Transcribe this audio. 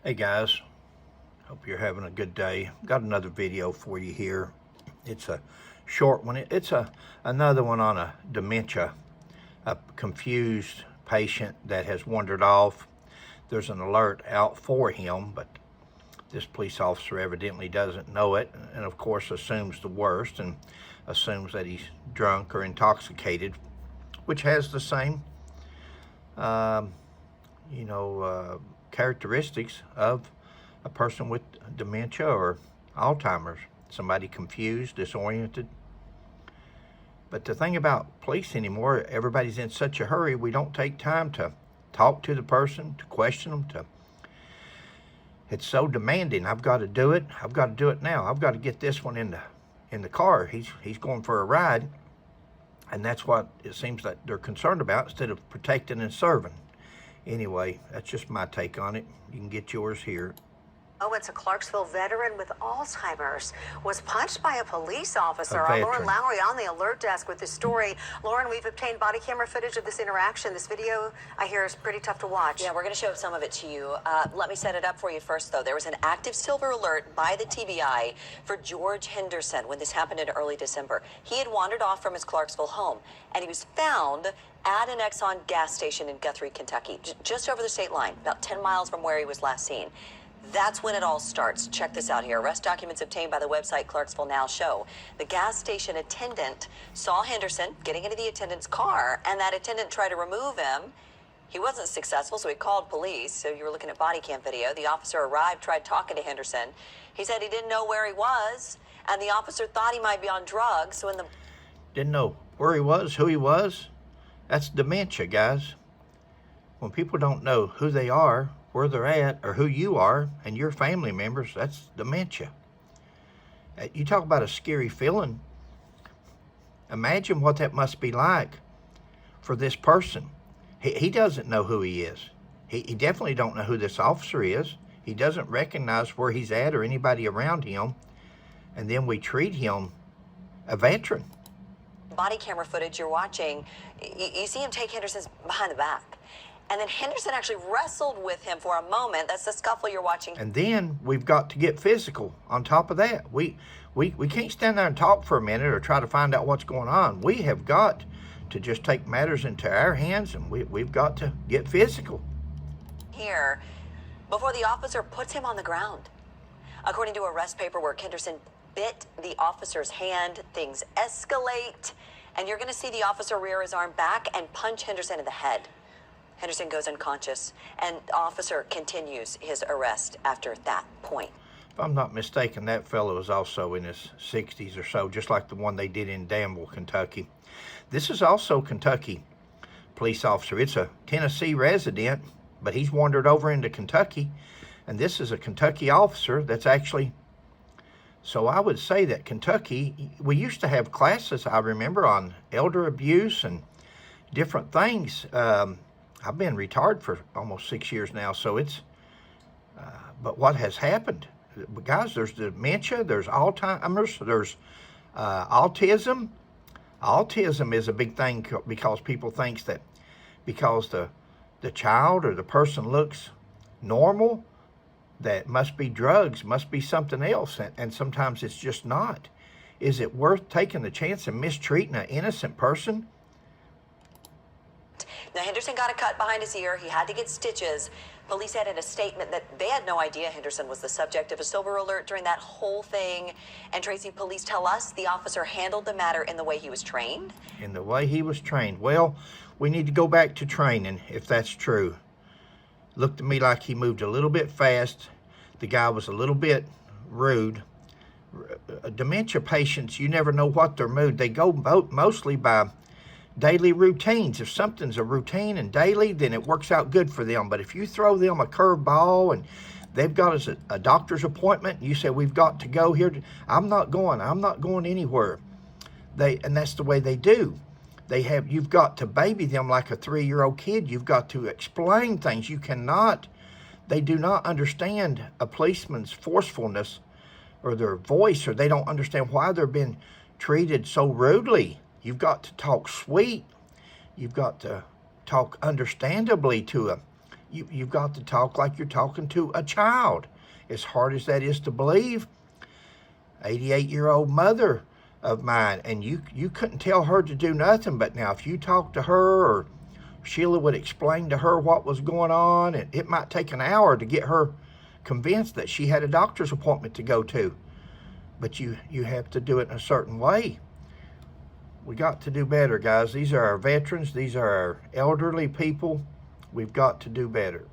Hey guys, hope you're having a good day. Got another video for you here. It's a short one. It's another one on a dementia, a confused patient that has wandered off. There's an alert out for him, but this police officer evidently doesn't know it, and of course assumes the worst and assumes that he's drunk or intoxicated, which has the same characteristics of a person with dementia or Alzheimer's, somebody confused, disoriented. But the thing about police anymore, everybody's in such a hurry, we don't take time to talk to the person, to question them. It's so demanding. I've got to do it. I've got to do it now. I've got to get this one in the car. He's going for a ride, and that's what it seems that they're concerned about instead of protecting and serving. Anyway, that's just my take on it. You can get yours here. Oh, it's a Clarksville veteran with Alzheimer's was punched by a police officer. A Lauren Lowry on the alert desk with this story. Lauren, we've obtained body camera footage of this interaction. This video, I hear, is pretty tough to watch. Yeah, we're going to show some of it to you. Let me set it up for you first, though. There was an active silver alert by the TBI for George Henderson when this happened in early December. He had wandered off from his Clarksville home, and he was found at an Exxon gas station in Guthrie, Kentucky, just over the state line, about 10 miles from where he was last seen. That's when it all starts. Check this out here. Arrest documents obtained by the website Clarksville Now show the gas station attendant saw Henderson getting into the attendant's car, and that attendant tried to remove him. He wasn't successful, so he called police. So you were looking at body cam video. The officer arrived, tried talking to Henderson. He said he didn't know where he was, and the officer thought he might be on drugs. So Didn't know where he was, who he was. That's dementia, guys. When people don't know who they are, where they're at, or who you are and your family members, that's dementia. You talk about a scary feeling. Imagine what that must be like for this person. He doesn't know who he is. He definitely don't know who this officer is. He doesn't recognize where he's at or anybody around him. And then we treat him a veteran. body camera footage you're watching, you see him take Henderson's behind the back. And then Henderson actually wrestled with him for a moment. That's the scuffle you're watching. And then we've got to get physical on top of that. We can't stand there and talk for a minute or try to find out what's going on. We have got to just take matters into our hands, and we've got to get physical. Here, before the officer puts him on the ground. According to arrest paperwork, Henderson bit the officer's hand. Things escalate, and you're going to see the officer rear his arm back and punch Henderson in the head. Henderson goes unconscious, and the officer continues his arrest after that point. If I'm not mistaken, that fellow is also in his 60s or so, just like the one they did in Danville, Kentucky. This is also Kentucky police officer. It's a Tennessee resident, but he's wandered over into Kentucky, and this is a Kentucky officer that's actually... So I would say that Kentucky, we used to have classes, I remember, on elder abuse and different things. I've been retired for almost 6 years now, so it's, but what has happened? Guys, there's dementia, there's Alzheimer's, there's autism. Autism is a big thing because people think that because the child or the person looks normal, that must be drugs, must be something else, and sometimes it's just not. Is it worth taking the chance and mistreating an innocent person? Now, Henderson got a cut behind his ear. He had to get stitches. Police said in a statement that they had no idea Henderson was the subject of a silver alert during that whole thing. And Tracy, police tell us the officer handled the matter in the way he was trained. In the way he was trained. Well, we need to go back to training, if that's true. Looked to me like he moved a little bit fast. The guy was a little bit rude. Dementia patients, you never know what their mood. They go mostly by daily routines. If something's a routine and daily, then it works out good for them. But if you throw them a curveball and they've got a doctor's appointment, and you say, we've got to go here, I'm not going anywhere. And that's the way they do. You've got to baby them like a 3-year-old kid. You've got to explain things. They do not understand a policeman's forcefulness or their voice, or they don't understand why they're being treated so rudely. You've got to talk sweet. You've got to talk understandably to a You've got to talk like you're talking to a child. As hard as that is to believe, 88-year-old mother of mine, and you couldn't tell her to do nothing. But now if you talk to her, or Sheila would explain to her what was going on, and it might take an hour to get her convinced that she had a doctor's appointment to go to. But you have to do it in a certain way. We got to do better, guys. These are our veterans. These are our elderly people. We've got to do better.